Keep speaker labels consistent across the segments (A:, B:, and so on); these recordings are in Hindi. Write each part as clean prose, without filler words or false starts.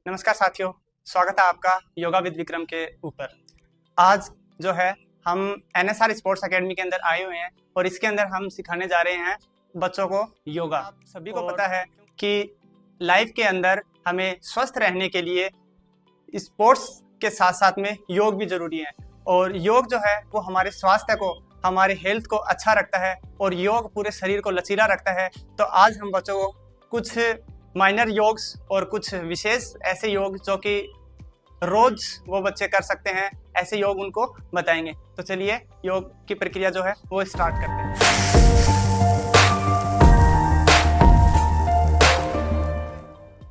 A: नमस्कार साथियों, स्वागत है आपका योगा विद विक्रम के ऊपर। आज जो है हम NSR स्पोर्ट्स एकेडमी के अंदर आए हुए हैं और इसके अंदर हम सिखाने जा रहे हैं बच्चों को योगा। आप सभी को पता है कि लाइफ के अंदर हमें स्वस्थ रहने के लिए स्पोर्ट्स के साथ साथ में योग भी जरूरी है और योग जो है वो हमारे स्वास्थ्य को, हमारे हेल्थ को अच्छा रखता है और योग पूरे शरीर को लचीला रखता है। तो आज हम बच्चों को कुछ माइनर योग्स और कुछ विशेष ऐसे योग जो कि रोज वो बच्चे कर सकते हैं, ऐसे योग उनको बताएंगे। तो चलिए योग की प्रक्रिया जो है वो स्टार्ट करते हैं।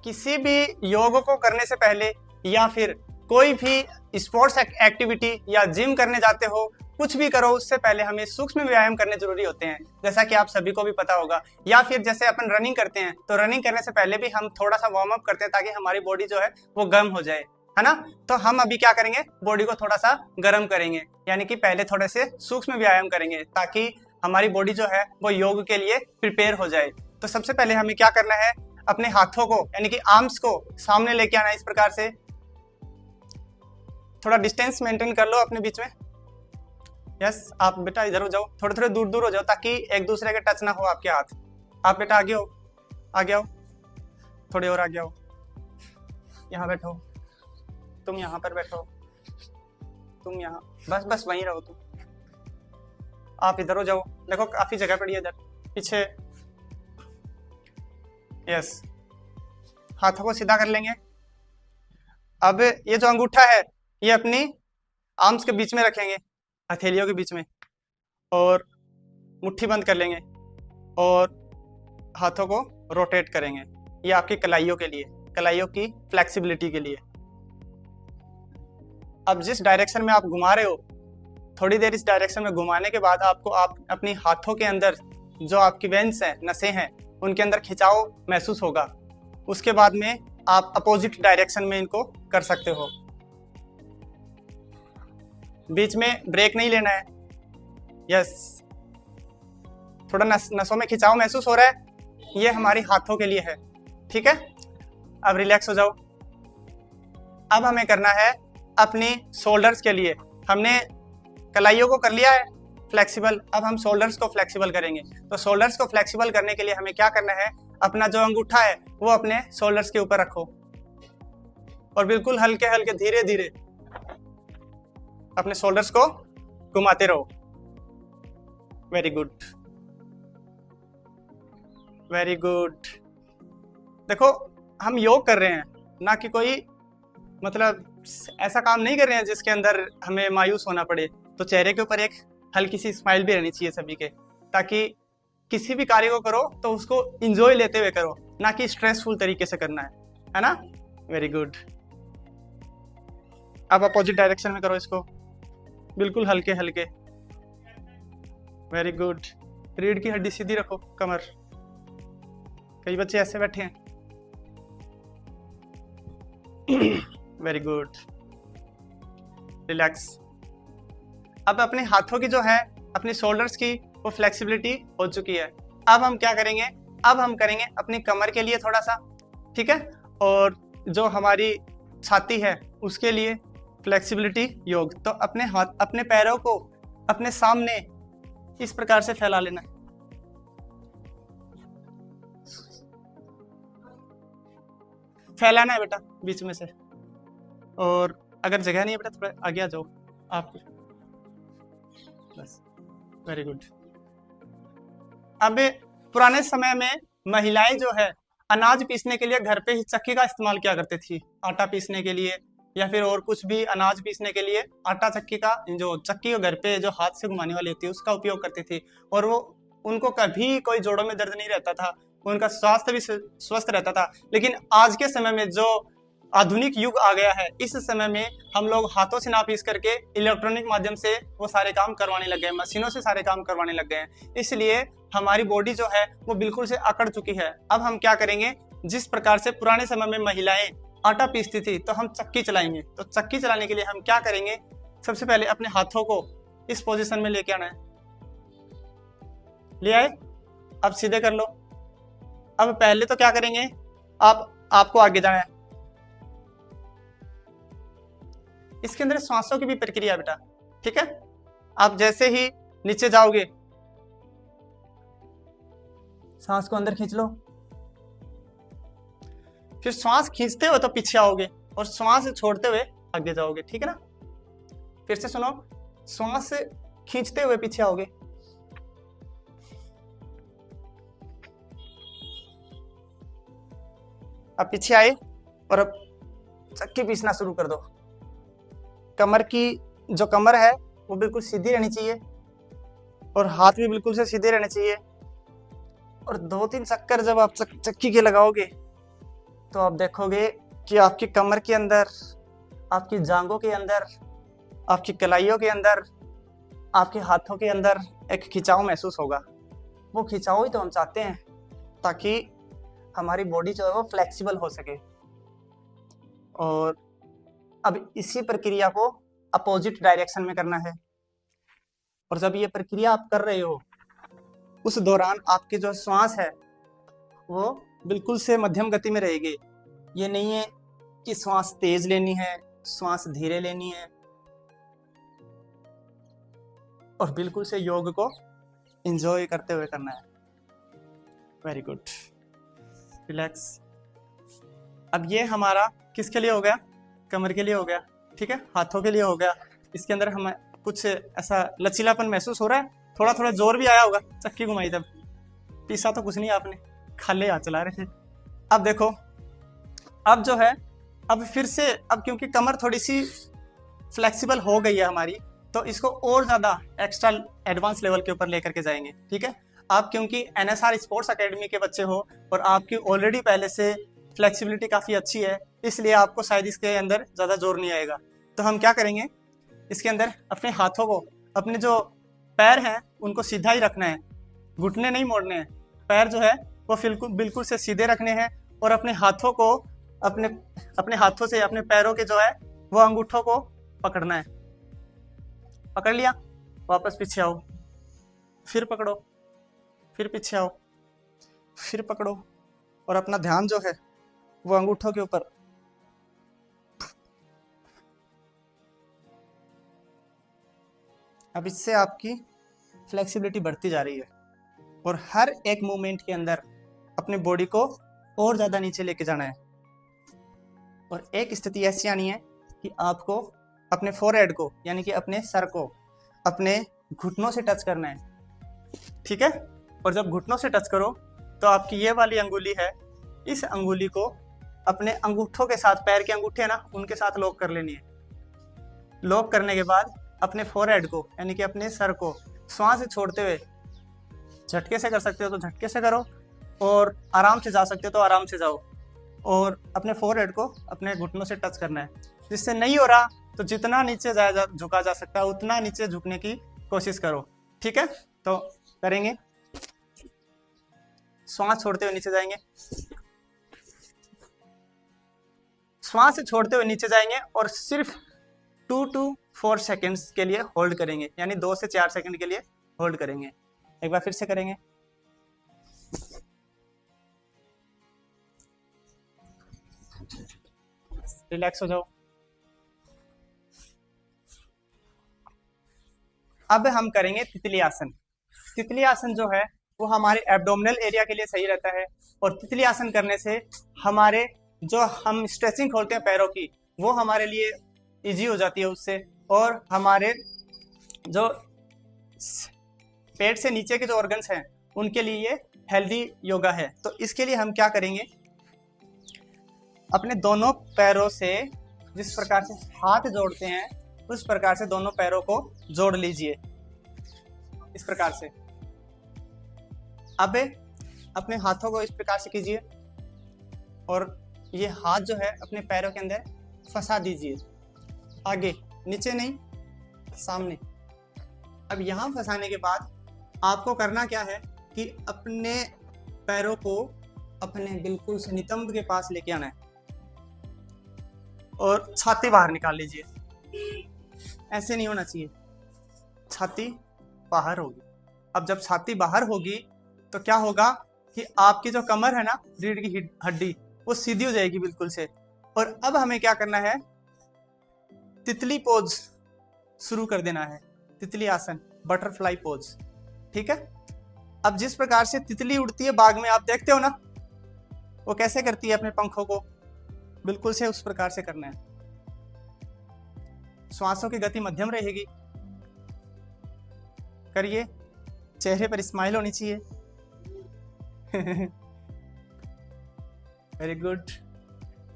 A: किसी भी योग को करने से पहले या फिर कोई भी स्पोर्ट्स एक्टिविटी या जिम करने जाते हो, कुछ भी करो उससे पहले हमें सूक्ष्म व्यायाम करने जरूरी होते हैं, जैसा कि आप सभी को भी पता होगा। या फिर जैसे अपन रनिंग करते हैं तो रनिंग करने से पहले भी हम थोड़ा सा वार्म अप करते हैं ताकि हमारी बॉडी जो है वो गर्म हो जाए, है ना। तो हम अभी क्या करेंगे, बॉडी को थोड़ा सा गर्म करेंगे, यानी कि पहले थोड़े से सूक्ष्म व्यायाम करेंगे ताकि हमारी बॉडी जो है वो योग के लिए प्रिपेयर हो जाए। तो सबसे पहले हमें क्या करना है, अपने हाथों को यानी कि आर्म्स को सामने लेके आना है। इस प्रकार से थोड़ा डिस्टेंस मेंटेन कर लो अपने बीच में। यस, आप बेटा इधर हो जाओ, थोड़े थोड़े दूर दूर हो जाओ ताकि एक दूसरे के टच ना हो आपके हाथ। आप बेटा आगे हो, आगे आओ, थोड़ी और आगे आओ, यहाँ बैठो, तुम यहाँ पर बैठो, तुम यहाँ, बस बस वहीं रहो तुम। आप इधर हो जाओ, देखो काफी जगह पड़ी है इधर पीछे। यस, हाथों को सीधा कर लेंगे। अब ये जो अंगूठा है ये अपनी आर्म्स के बीच में रखेंगे, हथेलियों के बीच में, और मुट्ठी बंद कर लेंगे और हाथों को रोटेट करेंगे। ये आपकी कलाइयों के लिए, कलाइयों की फ्लेक्सिबिलिटी के लिए। अब जिस डायरेक्शन में आप घुमा रहे हो, थोड़ी देर इस डायरेक्शन में घुमाने के बाद आपको आप अपनी हाथों के अंदर जो आपकी वेन्स हैं, नसें हैं, उनके अंदर खिंचाव महसूस होगा। उसके बाद में आप अपोजिट डायरेक्शन में इनको कर सकते हो। बीच में ब्रेक नहीं लेना है। यस, थोड़ा नसों में खिंचाव महसूस हो रहा है, ये हमारी हाथों के लिए है, ठीक है। अब रिलैक्स हो जाओ। अब हमें करना है अपनी शोल्डर्स के लिए। हमने कलाइयों को कर लिया है फ्लेक्सिबल, अब हम शोल्डर्स को फ्लेक्सिबल करेंगे। तो शोल्डर्स को फ्लेक्सिबल करने के लिए हमें क्या करना है, अपना जो अंगूठा है वो अपने शोल्डर्स के ऊपर रखो और बिल्कुल हल्के हल्के धीरे धीरे अपने शोल्डर्स को घुमाते रहो। Very good, very good. देखो, हम योग कर रहे हैं, ना कि कोई मतलब ऐसा काम नहीं कर रहे हैं जिसके अंदर हमें मायूस होना पड़े। तो चेहरे के ऊपर एक हल्की सी स्माइल भी रहनी चाहिए सभी के, ताकि किसी भी कार्य को करो तो उसको इंजॉय लेते हुए करो, ना कि स्ट्रेसफुल तरीके से करना है ना। Very good. अब अपोजिट डायरेक्शन में करो इसको, बिल्कुल हल्के हल्के। Very good. रीढ़ की हड्डी सीधी रखो, कमर। कई बच्चे ऐसे बैठे हैं। Very good, relax. अब अपने हाथों की जो है, अपनी शोल्डर्स की वो फ्लेक्सिबिलिटी हो चुकी है। अब हम क्या करेंगे, अब हम करेंगे अपनी कमर के लिए थोड़ा सा, ठीक है, और जो हमारी छाती है उसके लिए फ्लेक्सिबिलिटी योग। तो अपने हाथ, अपने पैरों को अपने सामने इस प्रकार से फैला लेना है। फैलाना है बेटा बीच में से, और अगर जगह नहीं है बेटा थोड़ा आगे आ जाओ आप, बस। Very good. अब पुराने समय में महिलाएं जो है अनाज पीसने के लिए घर पे ही चक्की का इस्तेमाल किया करती थी, आटा पीसने के लिए या फिर और कुछ भी अनाज पीसने के लिए आटा चक्की का, जो चक्की घर पे जो हाथ से घुमाने वाली होती है उसका उपयोग करती थी। और वो उनको कभी कोई जोड़ों में दर्द नहीं रहता था, उनका स्वास्थ्य भी स्वस्थ रहता था। लेकिन आज के समय में जो आधुनिक युग आ गया है, इस समय में हम लोग हाथों से ना पीस करके इलेक्ट्रॉनिक माध्यम से वो सारे काम करवाने लग गए, मशीनों से सारे काम करवाने लग गए हैं। इसलिए हमारी बॉडी जो है वो बिल्कुल से अकड़ चुकी है। अब हम क्या करेंगे, जिस प्रकार से पुराने समय में महिलाएं आटा पीसती थी तो हम चक्की चलाएंगे। तो चक्की चलाने के लिए हम क्या करेंगे, सबसे पहले अपने हाथों को इस पोजीशन में लेके आना है। ले आए, अब सीधे कर लो। अब पहले तो क्या करेंगे, आपको आगे जाना है, इसके अंदर सांसों की भी प्रक्रिया है बेटा, ठीक है। आप जैसे ही नीचे जाओगे, सांस को अंदर खींच लो, फिर श्वास खींचते हुए तो पीछे आओगे और श्वास छोड़ते हुए आगे जाओगे, ठीक है ना। फिर से सुनो, श्वास खींचते हुए पीछे आओगे, अब पीछे आए और अब चक्की पीसना शुरू कर दो। कमर की जो कमर है वो बिल्कुल सीधी रहनी चाहिए और हाथ भी बिल्कुल से सीधे रहने चाहिए। और 2-3 चक्कर जब आप चक्की के लगाओगे तो आप देखोगे कि आपकी कमर के अंदर, आपकी जांघों के अंदर, आपकी कलाइयों के अंदर, आपके हाथों के अंदर एक खिंचाव महसूस होगा। वो खिंचाव ही तो हम चाहते हैं, ताकि हमारी बॉडी जो है वो फ्लेक्सिबल हो सके। और अब इसी प्रक्रिया को अपोजिट डायरेक्शन में करना है। और जब ये प्रक्रिया आप कर रहे हो, उस दौरान आपकी जो श्वास है वो बिल्कुल से मध्यम गति में रहेगी। ये नहीं है कि श्वास तेज लेनी है, श्वास धीरे लेनी है। और बिल्कुल से योग को एंजॉय करते हुए करना है। Very good, relax. अब ये हमारा किसके लिए हो गया? कमर के लिए हो गया, ठीक है, हाथों के लिए हो गया। इसके अंदर हमें कुछ ऐसा लचीलापन महसूस हो रहा है, थोड़ा थोड़ा जोर भी आया होगा चक्की घुमाई तब। पीसा तो कुछ नहीं आपने, खाले हाथ चला रहे थे। अब देखो, अब जो है, अब फिर से, अब क्योंकि कमर थोड़ी सी फ्लेक्सिबल हो गई है हमारी, तो इसको और ज्यादा एक्स्ट्रा एडवांस लेवल के ऊपर लेकर के जाएंगे, ठीक है। आप क्योंकि एनएसआर स्पोर्ट्स एकेडमी के बच्चे हो और आपकी ऑलरेडी पहले से फ्लेक्सिबिलिटी काफी अच्छी है, इसलिए आपको शायद इसके अंदर ज्यादा जोर नहीं आएगा। तो हम क्या करेंगे, इसके अंदर अपने हाथों को, अपने जो पैर हैं उनको सीधा ही रखना है, घुटने नहीं मोड़ने हैं। पैर जो है वो बिल्कुल से सीधे रखने हैं और अपने हाथों को, अपने हाथों से अपने पैरों के जो है वो अंगूठों को पकड़ना है। पकड़ लिया, वापस पीछे आओ, फिर पकड़ो, फिर पीछे आओ, फिर पकड़ो, और अपना ध्यान जो है वो अंगूठों के ऊपर। अब इससे आपकी फ्लेक्सिबिलिटी बढ़ती जा रही है और हर एक मूवमेंट के अंदर अपनी बॉडी को और ज्यादा नीचे लेके जाना है। और एक स्थिति ऐसी आनी है कि आपको अपने फोरहेड को, यानी कि अपने सर को अपने घुटनों से टच करना है, ठीक है। और जब घुटनों से टच करो तो आपकी ये वाली अंगुली है, इस अंगुली को अपने अंगूठों के साथ, पैर के अंगूठे है ना, उनके साथ लॉक कर लेनी है। लॉक करने के बाद अपने फोरहेड को, यानी कि अपने सर को श्वास छोड़ते हुए, झटके से कर सकते हो तो झटके से करो, और आराम से जा सकते हो तो आराम से जाओ, और अपने फोरहेड को अपने घुटनों से टच करना है। जिससे नहीं हो रहा तो जितना नीचे झुका जा सकता है उतना नीचे झुकने की कोशिश करो, ठीक है। तो करेंगे, श्वास छोड़ते हुए नीचे जाएंगे, श्वास छोड़ते हुए नीचे जाएंगे और सिर्फ 2 to 4 सेकेंड्स के लिए होल्ड करेंगे, यानी 2 से 4 सेकंड के लिए होल्ड करेंगे। एक बार फिर से करेंगे, रिलैक्स हो जाओ। अब हम करेंगे तितली आसन। तितली आसन जो है वो हमारे एब्डोमिनल एरिया के लिए सही रहता है, और तितली आसन करने से हमारे जो हम स्ट्रेचिंग खोलते हैं पैरों की, वो हमारे लिए इजी हो जाती है उससे, और हमारे जो पेट से नीचे के जो ऑर्गन्स हैं उनके लिए ये हेल्दी योगा है। तो इसके लिए हम क्या करेंगे, अपने दोनों पैरों से जिस प्रकार से हाथ जोड़ते हैं उस प्रकार से दोनों पैरों को जोड़ लीजिए, इस प्रकार से। अब अपने हाथों को इस प्रकार से कीजिए और ये हाथ जो है अपने पैरों के अंदर फंसा दीजिए, आगे, नीचे नहीं, सामने। अब यहाँ फंसाने के बाद आपको करना क्या है कि अपने पैरों को अपने बिल्कुल से नितंब के पास लेके आना है और छाती बाहर निकाल लीजिए। ऐसे नहीं होना चाहिए, छाती बाहर होगी। अब जब छाती बाहर होगी तो क्या होगा कि आपकी जो कमर है ना, रीढ़ की हड्डी, वो सीधी हो जाएगी बिल्कुल से। और अब हमें क्या करना है, तितली पोज शुरू कर देना है, तितली आसन, बटरफ्लाई पोज। ठीक है। अब जिस प्रकार से तितली उड़ती है बाग में, आप देखते हो ना वो कैसे करती है अपने पंखों को, बिल्कुल से उस प्रकार से करना है। श्वासों की गति मध्यम रहेगी। करिए, चेहरे पर स्माइल होनी चाहिए। Very good.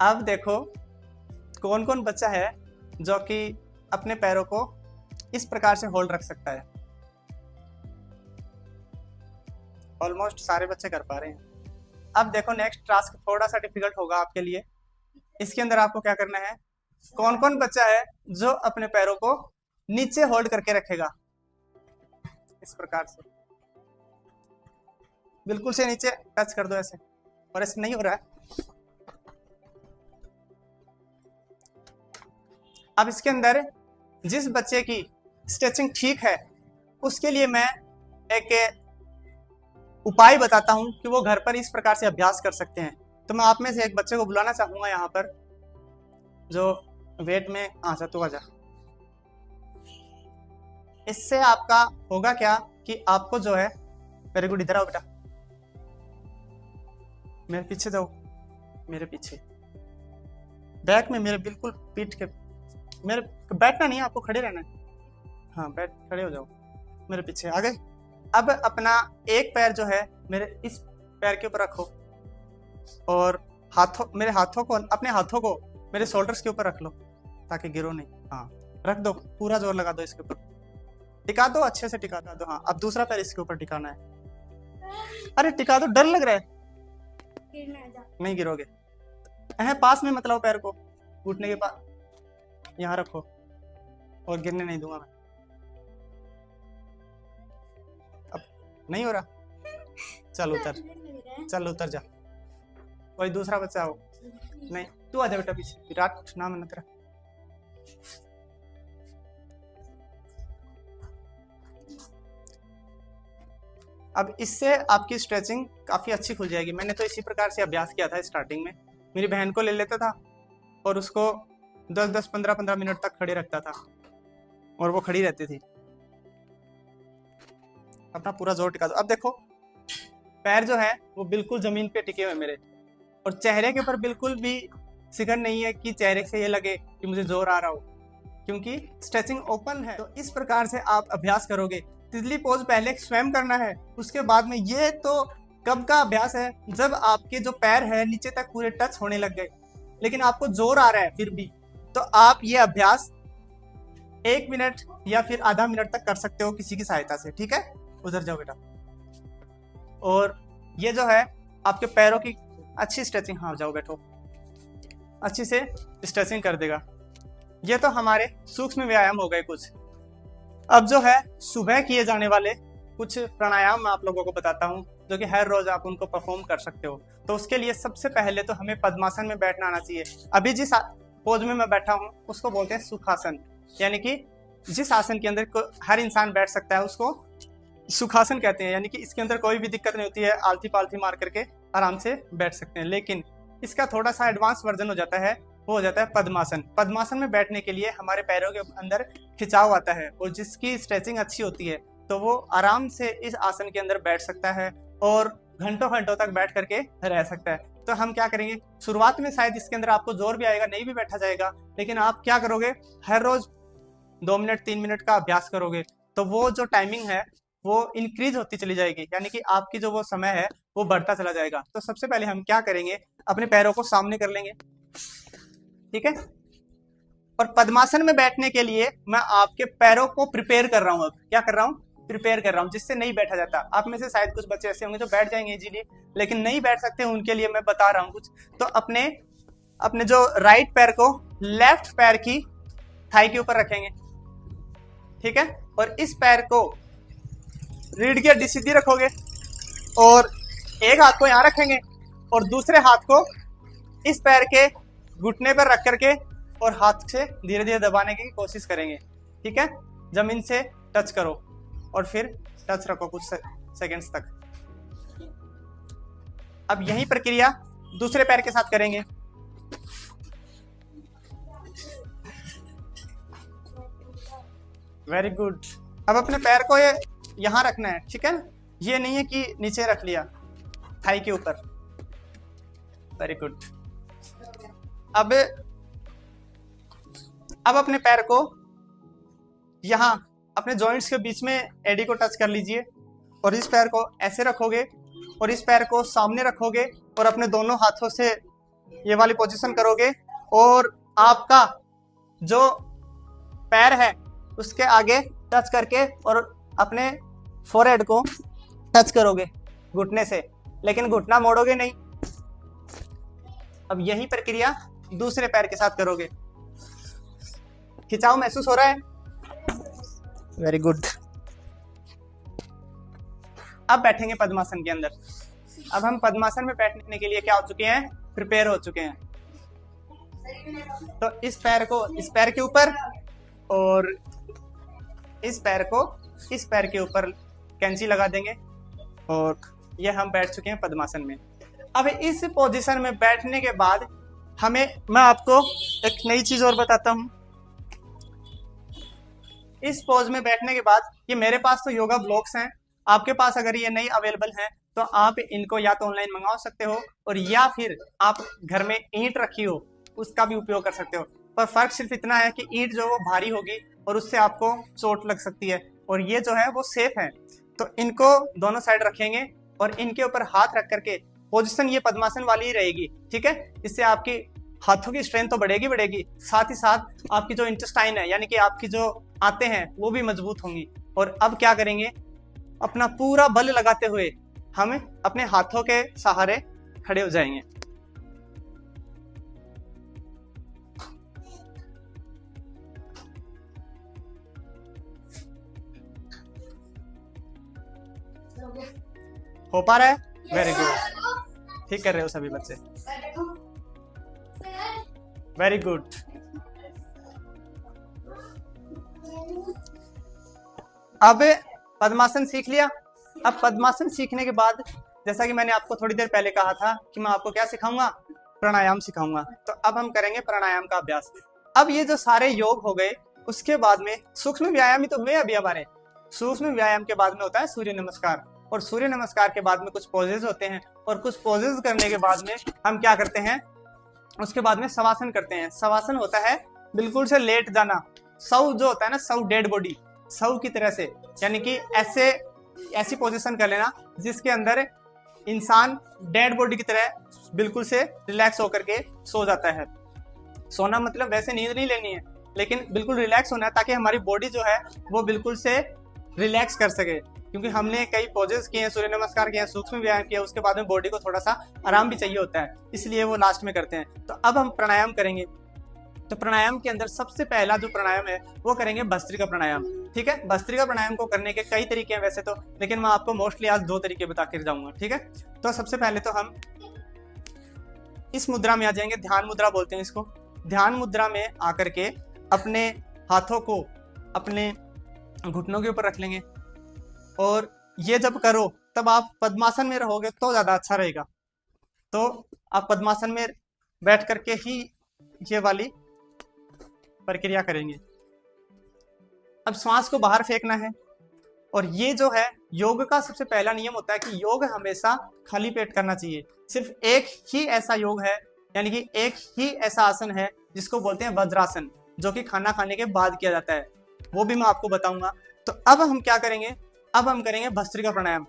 A: अब देखो कौन कौन बच्चा है जो कि अपने पैरों को इस प्रकार से होल्ड रख सकता है। ऑलमोस्ट सारे बच्चे कर पा रहे हैं। अब देखो नेक्स्ट टास्क थोड़ा सा डिफिकल्ट होगा आपके लिए। इसके अंदर आपको क्या करना है, कौन कौन बच्चा है जो अपने पैरों को नीचे होल्ड करके रखेगा, इस प्रकार से बिल्कुल से नीचे टच कर दो ऐसे, और ऐसे नहीं हो रहा है। अब इसके अंदर जिस बच्चे की स्ट्रेचिंग ठीक है उसके लिए मैं एक उपाय बताता हूं कि वो घर पर इस प्रकार से अभ्यास कर सकते हैं। तो मैं आप में से एक बच्चे को बुलाना चाहूंगा यहाँ पर, जो वेट में आजा, तो आजा। इससे आपका होगा क्या कि आपको जो है, वेरी गुड, इधर आओ बेटा, मेरे पीछे जाओ, मेरे पीछे बैक में, मेरे बिल्कुल पीठ के, मेरे बैठना नहीं है आपको, खड़े रहना है। हाँ बैठ, खड़े हो जाओ, मेरे पीछे आ गए। अब अपना एक पैर जो है मेरे इस पैर के ऊपर रखो, और मेरे हाथों को, अपने हाथों को मेरे शोल्डर्स के ऊपर रख लो ताकि गिरो नहीं। हाँ रख दो, पूरा जोर लगा दो इसके ऊपर, टिका दो, अच्छे से टिका दो। हाँ अब दूसरा पैर इसके ऊपर टिकाना है। अरे टिका दो, डर लग रहा है, नहीं गिरोगे। पास में मतलब पैर को घुटने के पास यहाँ रखो, और गिरने नहीं दूंगा मैं। अब नहीं हो रहा, चल उतर, चल उतर जा। कोई दूसरा बच्चा हो, नहीं तू आजा बेटा पीछे, विराट नाम है ना तेरा। अब इससे आपकी स्ट्रेचिंग काफी अच्छी खुल जाएगी। मैंने तो इसी प्रकार से अभ्यास किया था स्टार्टिंग में। मेरी बहन को ले लेता था और उसको 10-10, 15-15 मिनट तक खड़े रखता था, और वो खड़ी रहती थी। अपना पूरा जोर टिका दो। अब देखो पैर जो है वो बिल्कुल जमीन पे टिके हुए मेरे, और चेहरे के ऊपर बिल्कुल भी शिकन नहीं है कि चेहरे से ये लगे कि मुझे जोर आ रहा हो, क्योंकि स्ट्रेचिंग ओपन है। तो इस प्रकार से आप अभ्यास करोगे। तितली पोज पहले स्वयं करना है, उसके बाद में, ये तो कब का अभ्यास है, जब आपके जो पैर है नीचे तक पूरे टच होने लग गए, लेकिन आपको जोर आ रहा है फिर भी, तो आप ये अभ्यास 1 मिनट या फिर आधा मिनट तक कर सकते हो किसी की सहायता से। ठीक है, उधर जाओ बेटा। और ये जो है आपके पैरों की अच्छी स्ट्रेचिंग, हाँ जाओ बैठो, अच्छी से स्ट्रेचिंग कर देगा। ये तो हमारे सूक्ष्म व्यायाम हो गए कुछ। अब जो है सुबह किए जाने वाले कुछ प्राणायाम मैं आप लोगों को बताता हूँ, जो कि हर रोज आप उनको परफॉर्म कर सकते हो। तो उसके लिए सबसे पहले तो हमें पद्मासन में बैठना आना चाहिए। अभी जिस पोज में मैं बैठा हूँ उसको बोलते हैं सुखासन, यानी कि जिस आसन के अंदर हर इंसान बैठ सकता है उसको सुखासन कहते हैं। यानी कि इसके अंदर कोई भी दिक्कत नहीं होती है, आलती पालती मार करके आराम से बैठ सकते हैं। लेकिन इसका थोड़ा सा एडवांस वर्जन हो जाता है, वो हो जाता है पद्मासन। पद्मासन में बैठने के लिए हमारे पैरों के अंदर खिंचाव आता है, और जिसकी स्ट्रेचिंग अच्छी होती है तो वो आराम से इस आसन के अंदर बैठ सकता है और घंटों घंटों तक बैठ करके रह सकता है। तो हम क्या करेंगे, शुरुआत में शायद इसके अंदर आपको जोर भी आएगा, नहीं भी बैठा जाएगा, लेकिन आप क्या करोगे, हर रोज 2 मिनट 3 मिनट का अभ्यास करोगे तो वो जो टाइमिंग है वो इंक्रीज होती चली जाएगी, यानी कि आपकी जो वो समय है वो बढ़ता चला जाएगा। तो सबसे पहले हम क्या करेंगे, अपने पैरों को सामने कर लेंगे, ठीक है। और पद्मासन में बैठने के लिए मैं आपके पैरों को प्रिपेयर कर रहा हूं। अब क्या कर रहा हूं, प्रिपेयर कर रहा हूं, जिससे नहीं बैठा जाता। आप में से शायद कुछ बच्चे ऐसे होंगे जो बैठ जाएंगे इजीली, लेकिन नहीं बैठ सकते, उनके लिए मैं बता रहा हूं कुछ। तो अपने जो राइट पैर को लेफ्ट पैर की थाई के ऊपर रखेंगे, ठीक है। और इस पैर को रीढ़ की हड्डी सीधी रखोगे, और एक हाथ को यहां रखेंगे और दूसरे हाथ को इस पैर के घुटने पर रख करके और हाथ से धीरे धीरे दबाने की कोशिश करेंगे, ठीक है। जमीन से टच करो और फिर टच रखो कुछ सेकंड्स तक। अब यही प्रक्रिया दूसरे पैर के साथ करेंगे। Very good. अब अपने पैर को ये यहाँ रखना है, ठीक है ना, ये नहीं है कि नीचे रख लिया थाई के ऊपर। Very good. अब अपने पैर को यहाँ अपने जॉइंट्स के बीच में एडी को टच कर लीजिए और इस पैर को ऐसे रखोगे और इस पैर को सामने रखोगे और अपने दोनों हाथों से ये वाली पोजीशन करोगे और आपका जो पैर है उसके आगे टच करके और अपने फोरहेड को टच करोगे घुटने से, लेकिन घुटना मोड़ोगे नहीं। अब यही प्रक्रिया दूसरे पैर के साथ करोगे। खिंचाव महसूस हो रहा है? Very good. अब बैठेंगे पद्मासन के अंदर। अब हम पद्मासन में बैठने के लिए क्या हो चुके हैं, प्रिपेयर हो चुके हैं। तो इस पैर को इस पैर के ऊपर और इस पैर को इस पैर के ऊपर कैंची लगा देंगे और ये हम बैठ चुके हैं पद्मासन में। अब इस पोजीशन में बैठने के बाद मैं आपको एक नई चीज और बताता हूं। इस पोज में बैठने के बाद ये मेरे पास तो योगा ब्लॉक्स हैं, आपके पास अगर ये नहीं अवेलेबल हैं तो आप इनको या तो ऑनलाइन मंगवा सकते हो और या फिर आप घर में ईंट रखी हो उसका भी उपयोग कर सकते हो। पर फर्क सिर्फ इतना है कि ईंट जो वो भारी होगी और उससे आपको चोट लग सकती है और ये जो है वो सेफ है। तो इनको दोनों साइड रखेंगे और इनके ऊपर हाथ रख करके पोजीशन ये पद्मासन वाली ही रहेगी, ठीक है। इससे आपकी हाथों की स्ट्रेंथ तो बढ़ेगी, साथ ही साथ आपकी जो इंटेस्टाइन है यानी कि आपकी जो आते हैं वो भी मजबूत होंगी। और अब क्या करेंगे, अपना पूरा बल लगाते हुए हम अपने हाथों के सहारे खड़े हो जाएंगे। हो पा रहा है? वेरी गुड, ठीक कर रहे हो सभी बच्चे, वेरी गुड। अब पद्मासन सीख लिया। अब पद्मासन सीखने के बाद जैसा कि मैंने आपको थोड़ी देर पहले कहा था कि मैं आपको क्या सिखाऊंगा, प्राणायाम सिखाऊंगा। तो अब हम करेंगे प्राणायाम का अभ्यास। अब ये जो सारे योग हो गए उसके बाद में सूक्ष्म व्यायाम ही तो हुए अभी हमारे। सूक्ष्म व्यायाम के बाद में होता है सूर्य नमस्कार और सूर्य नमस्कार के बाद में कुछ पोजेज होते हैं और कुछ पोजेज करने के बाद में हम क्या करते हैं, उसके बाद में शवासन करते हैं। शवासन होता है बिल्कुल से लेट जाना, सौ जो होता है ना, सौ डेड बॉडी, सौ की तरह से, यानी कि ऐसी पोजीशन कर लेना जिसके अंदर इंसान डेड बॉडी की तरह बिल्कुल से रिलैक्स होकर के सो जाता है। सोना मतलब वैसे नींद नहीं लेनी है, लेकिन बिल्कुल रिलैक्स होना है ताकि हमारी बॉडी जो है वो बिल्कुल से रिलैक्स कर सके। क्योंकि हमने कई पोजेस किए हैं, सूर्य नमस्कार किए हैं, सूक्ष्म व्यायाम किया, उसके बाद में बॉडी को थोड़ा सा आराम भी चाहिए होता है, इसलिए वो लास्ट में करते हैं। तो अब हम प्राणायाम करेंगे। तो प्राणायाम के अंदर सबसे पहला जो प्राणायाम है वो करेंगे भस्त्रिका प्राणायाम, ठीक है। भस्त्रिका प्राणायाम को करने के कई तरीके हैं वैसे तो, लेकिन मैं आपको मोस्टली आज 2 तरीके बता कर जाऊंगा, ठीक है। तो सबसे पहले तो हम इस मुद्रा में आ जाएंगे, ध्यान मुद्रा बोलते हैं इसको। ध्यान मुद्रा में आकर के अपने हाथों को अपने घुटनों के ऊपर रख लेंगे और ये जब करो तब आप पद्मासन में रहोगे तो ज्यादा अच्छा रहेगा। तो आप पद्मासन में बैठ करके ही ये वाली प्रक्रिया करेंगे। अब श्वास को बाहर फेंकना है और ये जो है योग का सबसे पहला नियम होता है कि योग हमेशा खाली पेट करना चाहिए। सिर्फ एक ही ऐसा योग है, यानी कि एक ही ऐसा आसन है जिसको बोलते हैं वज्रासन, जो कि खाना खाने के बाद किया जाता है, वो भी मैं आपको बताऊंगा। तो अब हम क्या करेंगे, अब हम करेंगे भस्त्रिका प्राणायाम।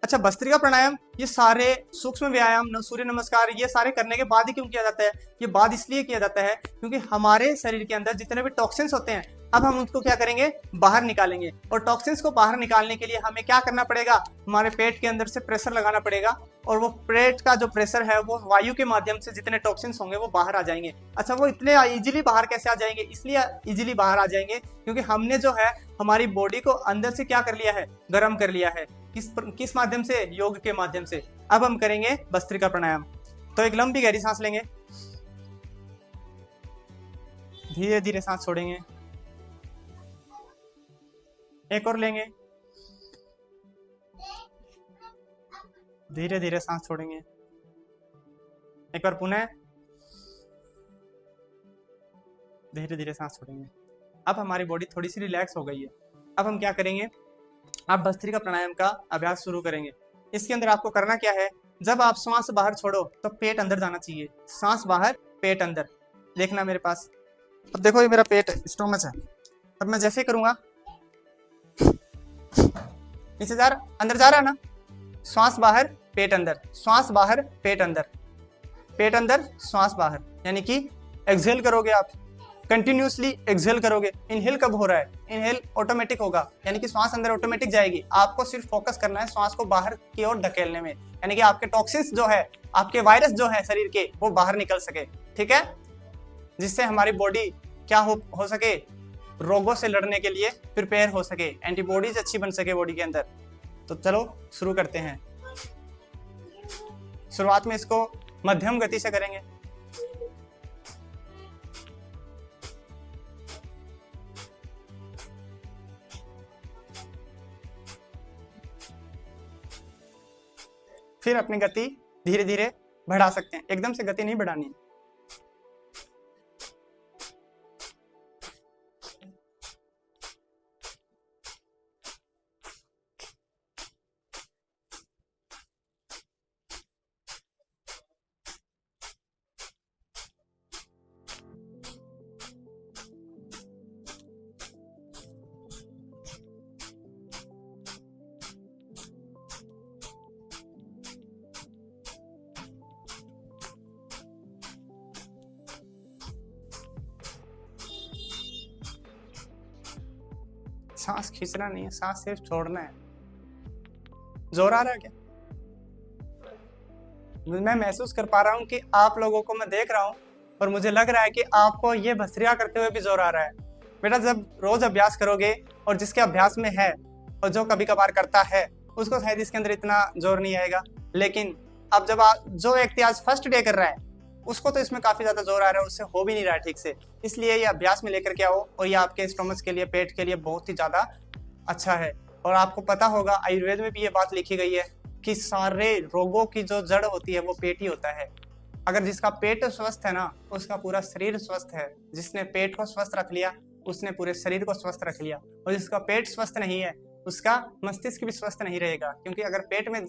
A: अच्छा, भस्त्रिका प्राणायाम ये सारे सूक्ष्म व्यायाम, सूर्य नमस्कार, ये सारे करने के बाद ही क्यों किया जाता है? ये बाद इसलिए किया जाता है क्योंकि हमारे शरीर के अंदर जितने भी टॉक्सिन्स होते हैं अब हम उनको क्या करेंगे, बाहर निकालेंगे। और टॉक्सिन्स को बाहर निकालने के लिए हमें क्या करना पड़ेगा, हमारे पेट के अंदर से प्रेशर लगाना पड़ेगा और वो पेट का जो प्रेशर है वो वायु के माध्यम से जितने टॉक्सिन्स होंगे वो बाहर आ जाएंगे। अच्छा, वो इतने इजीली बाहर कैसे आ जाएंगे? इसलिए इजीली बाहर आ जाएंगे क्योंकि हमने जो है हमारी बॉडी को अंदर से क्या कर लिया है, गर्म कर लिया है। किस माध्यम से? योग के माध्यम से। अब हम करेंगे भस्त्रिका प्राणायाम। तो एक लंबी गहरी सांस लेंगे, धीरे धीरे सांस छोड़ेंगे, एक और लेंगे, धीरे धीरे सांस छोड़ेंगे, एक बार पुनः धीरे धीरे सांस छोड़ेंगे। अब हमारी बॉडी थोड़ी सी रिलैक्स हो गई है। अब हम क्या करेंगे, आप भस्त्रिका प्राणायाम का अभ्यास शुरू करेंगे। इसके अंदर आपको करना क्या है, जब आप श्वास बाहर छोड़ो तो पेट अंदर जाना चाहिए, सांस बाहर पेट अंदर। देखना मेरे पास, अब देखो ये मेरा पेट स्टोमच है, अब मैं जैसे करूंगा नीचे जा रहा, अंदर जा रहा है ना, श्वास बाहर पेट अंदर, श्वास बाहर पेट अंदर, पेट अंदर श्वास बाहर, यानी कि एक्सहेल करोगे आप, कंटिन्यूसली एक्सहेल करोगे। इनहेल कब हो रहा है, इनहेल ऑटोमेटिक होगा, यानी कि श्वास अंदर ऑटोमेटिक जाएगी। आपको सिर्फ फोकस करना है श्वास को बाहर की ओर धकेलने में, यानी कि आपके टॉक्सिन्स जो है, आपके वायरस जो है शरीर के, वो बाहर निकल सके, ठीक है, जिससे हमारी बॉडी क्या हो सके, रोगों से लड़ने के लिए प्रिपेयर हो सके, एंटीबॉडीज अच्छी बन सके बॉडी के अंदर। तो चलो शुरू करते हैं। शुरुआत में इसको मध्यम गति से करेंगे। फिर अपनी गति धीरे धीरे बढ़ा सकते हैं, एकदम से गति नहीं बढ़ानी है। सांस खींचना नहीं है, सांस सिर्फ छोड़ना है। जोर आ रहा है क्या? मैं महसूस कर पा रहा हूँ कि आप लोगों को मैं देख रहा हूँ और मुझे लग रहा है कि आपको ये भस्त्रिका करते हुए भी जोर आ रहा है। बेटा जब रोज अभ्यास करोगे और जिसके अभ्यास में है और जो कभी कभार करता है उसको शायद इसके अंदर इतना जोर नहीं आएगा, लेकिन अब जब जो व्यक्ति आज फर्स्ट डे कर रहा है उसको तो इसमें काफी ज्यादा जोर आ रहा है, उससे हो भी नहीं रहा है ठीक से। इसलिए ये अभ्यास में लेकर के आओ और ये आपके स्टोमच के लिए, पेट के लिए बहुत ही ज्यादा अच्छा है। और आपको पता होगा आयुर्वेद में भी ये बात लिखी गई है कि सारे रोगों की जो जड़ होती है वो पेट ही होता है। अगर जिसका पेट स्वस्थ है ना, उसका पूरा शरीर स्वस्थ है। जिसने पेट को स्वस्थ रख लिया उसने पूरे शरीर को स्वस्थ रख लिया, और जिसका पेट स्वस्थ नहीं है उसका मस्तिष्क भी स्वस्थ नहीं रहेगा। क्योंकि अगर पेट में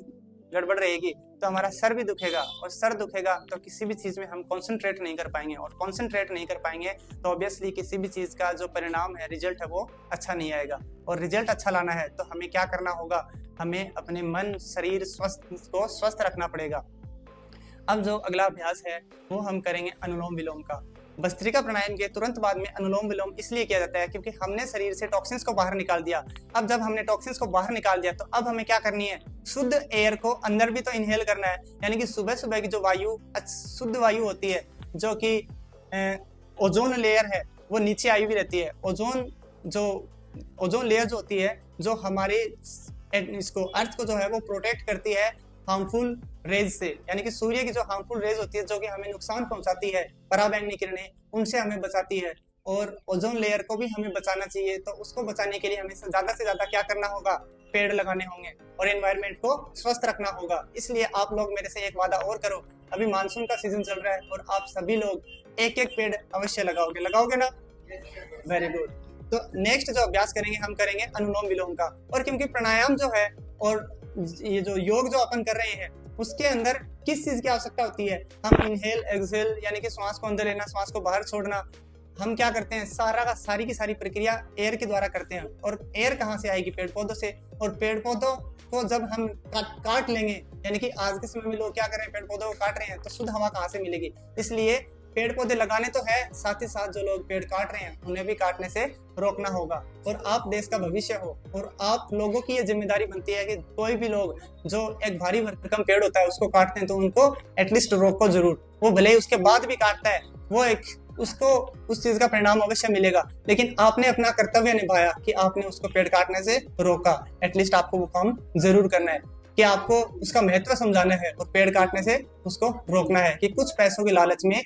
A: गड़बड़ रहेगी तो हमारा सर भी दुखेगा, और सर दुखेगा तो किसी भी चीज में हम कंसंट्रेट नहीं कर पाएंगे, और कंसंट्रेट नहीं कर पाएंगे तो ऑब्वियसली किसी भी चीज का जो परिणाम है, रिजल्ट है, वो अच्छा नहीं आएगा। और रिजल्ट अच्छा लाना है तो हमें क्या करना होगा, हमें अपने मन शरीर को स्वस्थ रखना पड़ेगा। अब जो अगला अभ्यास है वो हम करेंगे अनुलोम विलोम का। भस्त्रिका प्राणायाम के तुरंत बाद में अनुलोम विलोम इसलिए किया जाता है क्योंकि हमने शरीर से टॉक्सिन्स को बाहर निकाल दिया। अब जब हमने टॉक्सिन्स को बाहर निकाल दिया तो अब हमें क्या करनी है, शुद्ध एयर को अंदर भी तो इनहेल करना है। यानी कि सुबह सुबह की जो वायु शुद्ध वायु होती है, जो कि ओजोन लेयर है, वो नीचे आई हुई रहती है। ओजोन लेयर जो होती है, जो हमारे इसको अर्थ को जो है वो प्रोटेक्ट करती है हार्मफुल रेज से, यानी कि सूर्य की जो हार्मफुल रेज होती है जो कि हमें नुकसान पहुंचाती है, पराबैंगनी किरणें, उनसे हमें बचाती है। और ओजोन लेयर को भी हमें बचाना चाहिए। तो उसको बचाने के लिए हमें ज्यादा से ज्यादा क्या करना होगा, पेड़ लगाने होंगे और एनवायरनमेंट को स्वस्थ रखना होगा। इसलिए आप लोग मेरे से एक वादा और करो, अभी मानसून का सीजन चल रहा है और आप सभी लोग एक एक पेड़ अवश्य लगाओगे ना? Very good. तो नेक्स्ट जो अभ्यास करेंगे हम करेंगे अनुलोम विलोम का। और क्योंकि प्राणायाम जो है और ये जो योग जो अपन कर रहे हैं उसके अंदर किस चीज की आवश्यकता होती है, हम इनहेल एक्सहेल यानी कि श्वास को अंदर लेना, श्वास को बाहर छोड़ना, हम क्या करते हैं, सारी की सारी प्रक्रिया एयर के द्वारा करते हैं। और एयर कहाँ से आएगी, पेड़ पौधों से। और पेड़ पौधों को जब हम काट लेंगे, यानी कि आज के समय में लोग क्या कर रहे हैं, पेड़ पौधों को काट रहे हैं, तो शुद्ध हवा कहाँ से मिलेगी। इसलिए पेड़ पौधे लगाने तो है, साथ ही साथ जो लोग पेड़ काट रहे हैं उन्हें भी काटने से रोकना होगा। और आप देश का भविष्य हो और आप लोगों की ये जिम्मेदारी बनती है कि कोई भी लोग जो एक भारी भरकम पेड़ होता है उसको काटते हैं तो उनको एटलीस्ट रोको जरूर। वो भले ही उसके बाद भी काटता है, वो उसको उस चीज का परिणाम अवश्य मिलेगा, लेकिन आपने अपना कर्तव्य निभाया कि आपने उसको पेड़ काटने से रोका। एटलीस्ट आपको वो काम जरूर करना है कि आपको उसका महत्व समझाना है और पेड़ काटने से उसको रोकना है कि कुछ पैसों के लालच में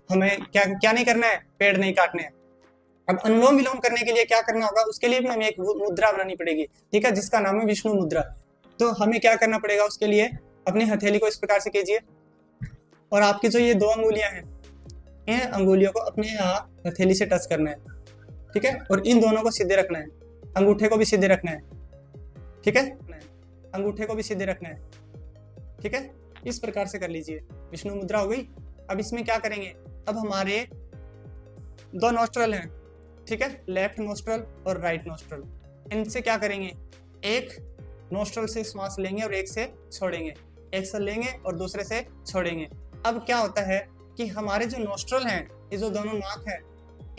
A: हमें क्या नहीं करना है, पेड़ नहीं काटने हैं। अब अनुलोम विलोम करने के लिए क्या करना होगा, उसके लिए भी हमें एक मुद्रा बनानी पड़ेगी, ठीक है, जिसका नाम है विष्णु मुद्रा। तो हमें क्या करना पड़ेगा, उसके लिए अपनी हथेली को इस प्रकार से कीजिए और आपकी जो ये 2 अंगुलियां हैं, इन अंगुलियों को अपने यहाँ हथेली से टच करना है, ठीक है, और इन दोनों को सीधे रखना है, अंगूठे को भी सीधे रखना है, ठीक है, अंगूठे को भी सीधे रखना है, ठीक है। इस प्रकार से कर लीजिए, विष्णु मुद्रा हो गई। अब इसमें क्या करेंगे, अब हमारे दो नोस्ट्रल हैं, ठीक है, लेफ्ट नोस्ट्रल और राइट नोस्ट्रल। इनसे क्या करेंगे, एक नोस्ट्रल से श्वास लेंगे और एक से छोड़ेंगे, एक से लेंगे और दूसरे से छोड़ेंगे। अब क्या होता है कि हमारे जो नोस्ट्रल हैं, ये जो दोनों नाक है,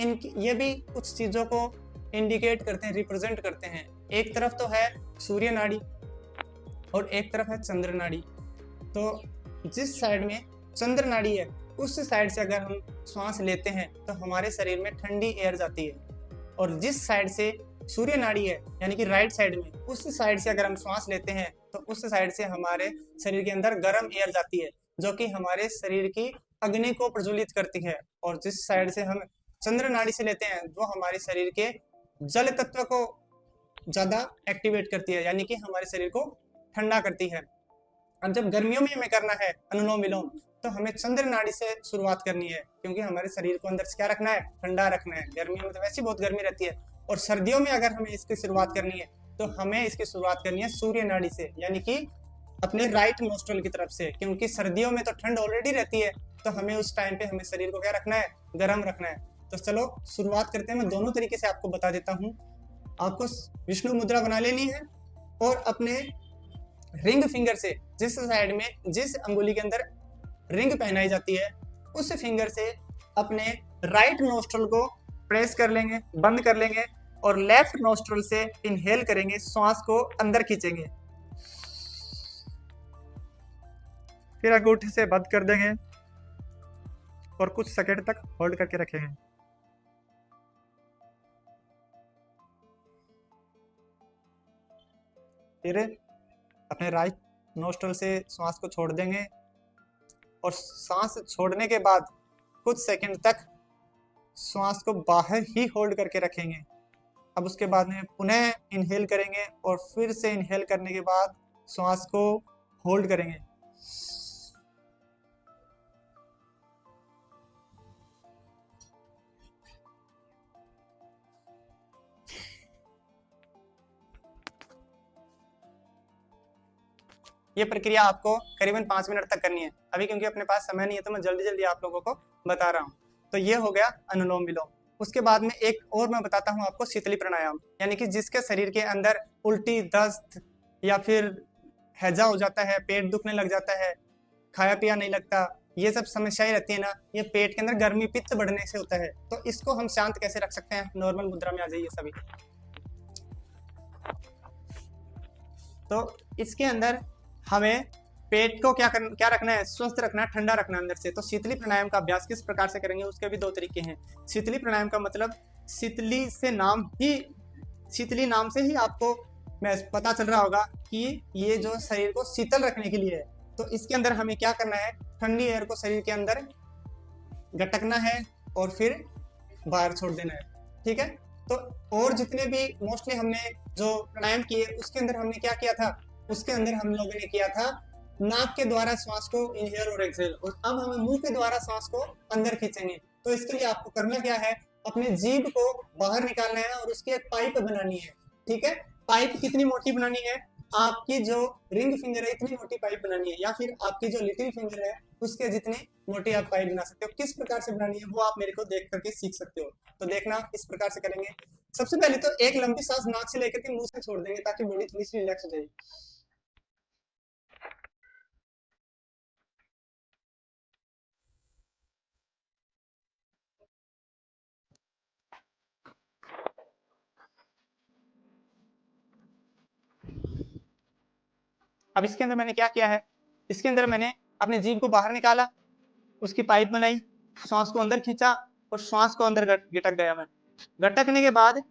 A: इनकी ये भी कुछ चीजों को इंडिकेट करते हैं, रिप्रेजेंट करते हैं। एक तरफ तो है सूर्य नाड़ी और एक तरफ है चंद्र नाड़ी। तो जिस साइड में चंद्र नाड़ी है उस साइड से अगर हम श्वास लेते हैं तो हमारे शरीर में ठंडी एयर जाती है, और जिस साइड से सूर्य नाड़ी है यानी कि राइट साइड में, उस साइड से अगर हम श्वास लेते हैं तो उस साइड से हमारे शरीर के अंदर गर्म एयर जाती है, जो कि हमारे शरीर की अग्नि को प्रज्वलित करती है। और जिस साइड से हम चंद्र नाड़ी से लेते हैं वो हमारे शरीर के जल तत्व को ज्यादा एक्टिवेट करती है, यानी कि हमारे शरीर को ठंडा करती है। अब जब गर्मियों में हमें करना है अनुलोम विलोम, तो हमें चंद्र नाड़ी से शुरुआत करनी है, क्योंकि हमारे शरीर को अंदर से क्या रखना है, ठंडा रखना है। गर्मियों में तो वैसे बहुत गर्मी रहती है, और सर्दियों में अगर हमें इसकी शुरुआत करनी है तो हमें इसकी शुरुआत करनी है सूर्य नाड़ी से, यानी कि अपने राइट नोस्ट्रल की तरफ से, क्योंकि सर्दियों में तो ठंड ऑलरेडी रहती है, तो हमें उस टाइम पे हमें शरीर को क्या रखना है, गर्म रखना है। तो चलो शुरुआत करते हैं। मैं दोनों तरीके से आपको बता देता हूँ। आपको विष्णु मुद्रा बना लेनी है और अपने रिंग फिंगर से जिस साइड में जिस अंगुली के अंदर रिंग पहनाई जाती है उस फिंगर से अपने राइट नोस्ट्रल को प्रेस कर लेंगे, बंद कर लेंगे, और लेफ्ट नोस्ट्रल से इनहेल करेंगे, श्वास को अंदर खींचेंगे, फिर अंगूठे से बंद कर देंगे और कुछ सेकंड तक होल्ड करके रखेंगे। फिर अपने राइट नोस्ट्रल से श्वास को छोड़ देंगे, और सांस छोड़ने के बाद कुछ सेकंड तक श्वास को बाहर ही होल्ड करके रखेंगे। अब उसके बाद में पुनः इनहेल करेंगे और फिर से इनहेल करने के बाद श्वास को होल्ड करेंगे। ये प्रक्रिया आपको करीबन 5 मिनट तक करनी है। अभी क्योंकि अपने पास समय नहीं है तो मैं जल्दी जल्दी आप लोगों को बता रहा हूँ। तो ये हो गया अनुलोम विलोम। उसके बाद में एक और मैं बताता हूँ आपको, शीतली प्राणायाम, यानी कि जिसके शरीर के अंदर उल्टी, दस्त या फिर हैजा हो जाता है, पेट दुखने लग जाता है, खाया पिया नहीं लगता, ये सब समस्याएं रहती है ना, ये पेट के अंदर गर्मी पित्त बढ़ने से होता है। तो इसको हम शांत कैसे रख सकते हैं? नॉर्मल मुद्रा में आ जाइए सभी। तो इसके अंदर हमें पेट को क्या रखना है, स्वस्थ रखना है, ठंडा रखना है अंदर से। तो शीतली प्राणायाम का अभ्यास किस प्रकार से करेंगे, उसके भी 2 तरीके हैं। शीतली प्राणायाम का मतलब शीतली नाम से ही आपको पता चल रहा होगा कि ये जो शरीर को शीतल रखने के लिए है। तो इसके अंदर हमें क्या करना है, ठंडी एयर को शरीर के अंदर गटकना है और फिर बाहर छोड़ देना है, ठीक है। तो और जितने भी मोस्टली हमने जो प्राणायाम किए उसके अंदर हमने क्या किया था, उसके अंदर हम लोगों ने किया था नाक के द्वारा श्वास को इनहेल और एक्सहेल, और अब हमें मुंह के द्वारा श्वास को अंदर खींचेंगे। तो इसके लिए आपको करना क्या है, अपने जीभ को बाहर निकालना है और उसकी एक पाइप बनानी है, ठीक है। पाइप कितनी मोटी बनानी है, आपकी जो रिंग फिंगर है इतनी मोटी पाइप बनानी है, या फिर आपकी जो लिटिल फिंगर है उसके जितनी मोटी आप पाइप बना सकते हो। किस प्रकार से बनानी है वो आप मेरे को देख करके सीख सकते हो। तो देखना, इस प्रकार से करेंगे। सबसे पहले तो एक लंबी सांस नाक से लेकर के मुंह से छोड़ देंगे ताकि बॉडी थोड़ी सी रिलैक्स हो जाए। अब इसके अंदर मैंने क्या किया है, इसके अंदर मैंने अपने जीभ को बाहर निकाला, उसकी पाइप बनाई, श्वास को अंदर खींचा और श्वास को अंदर गटक गया मैं। गटकने के बाद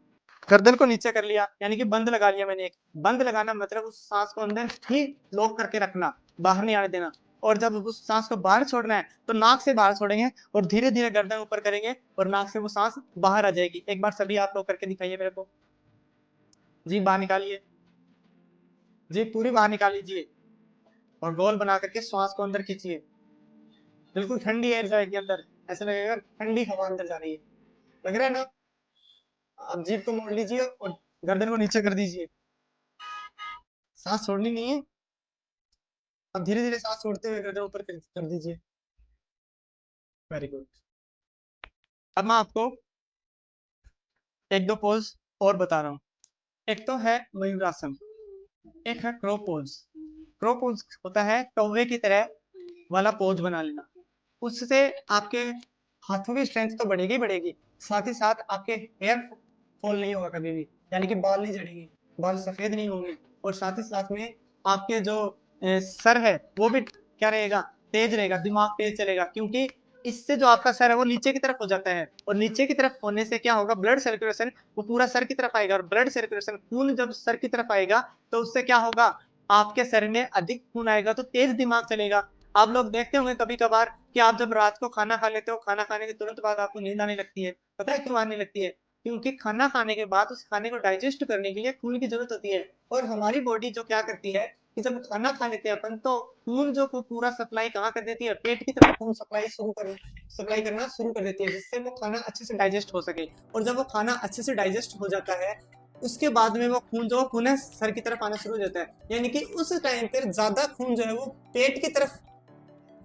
A: गर्दन को नीचे कर लिया, यानी कि बंद लगा लिया मैंने। एक बंद लगाना मतलब उस सांस को अंदर ही लॉक करके रखना, बाहर नहीं आने देना। और जब उस सांस को बाहर छोड़ना है तो नाक से बाहर छोड़ेंगे और धीरे धीरे गर्दन ऊपर करेंगे और नाक से वो सांस बाहर आ जाएगी। एक बार सभी आप लोग करके दिखाइए मेरे को। जी बाहर निकालिए, जी पूरी बाहर निकाल लीजिए और गोल बना करके श्वास को अंदर खींचिए। बिल्कुल ठंडी एयर जाएगी अंदर, ऐसा लगेगा ठंडी हवा अंदर जा रही है, लग रहा है ना। आप जीभ को मोड़ लीजिए और गर्दन को नीचे कर दीजिए। सांस छोड़नी नहीं है। अब धीरे धीरे सांस छोड़ते हुए गर्दन ऊपर कर दीजिए। Very good. अब मैं आपको एक दो पोज और बता रहा हूँ। एक तो है मयूरासन, एक है क्रो पोज। क्रो पोज होता है कौवे की तरह वाला पोज बना लेना। उससे आपके हाथों की स्ट्रेंथ तो बढ़ेगी बढ़ेगी, साथ ही साथ आपके हेयर फॉल नहीं होगा कभी भी, यानी कि बाल नहीं झड़ेंगे, बाल सफेद नहीं होंगे, और साथ ही साथ में आपके जो सर है वो भी क्या रहेगा, तेज रहेगा, दिमाग तेज चलेगा, क्योंकि इससे जो आपका सर है वो नीचे की तरफ हो जाता है, और नीचे की तरफ होने से क्या होगा, ब्लड सर्कुलेशन वो पूरा सर की तरफ आएगा, और ब्लड सर्कुलेशन खून जब सर की तरफ आएगा तो उससे क्या होगा, आपके सर में अधिक खून आएगा तो तेज दिमाग चलेगा। आप लोग देखते होंगे कभी कभार कि आप जब रात को खाना खा लेते हो, खाना खाने के तुरंत बाद आपको नींद आने लगती है। पता है क्यों आने लगती है? क्योंकि खाना खाने के बाद उस खाने को डाइजेस्ट करने के लिए खून की जरूरत होती है, और हमारी बॉडी जो क्या करती है कि जब खाना खा लेते हैं अपन तो खून जो को पूरा सप्लाई कहाँ कर देती है, पेट की तरफ खून सप्लाई करना शुरू कर देती है, जिससे वो खाना अच्छे से डाइजेस्ट हो सके। और जब वो खाना अच्छे से डाइजेस्ट हो जाता है उसके बाद में वो खून जो पुनः सर की तरफ आना शुरू हो जाता है, यानी कि उस टाइम पर ज्यादा खून जो है वो पेट की तरफ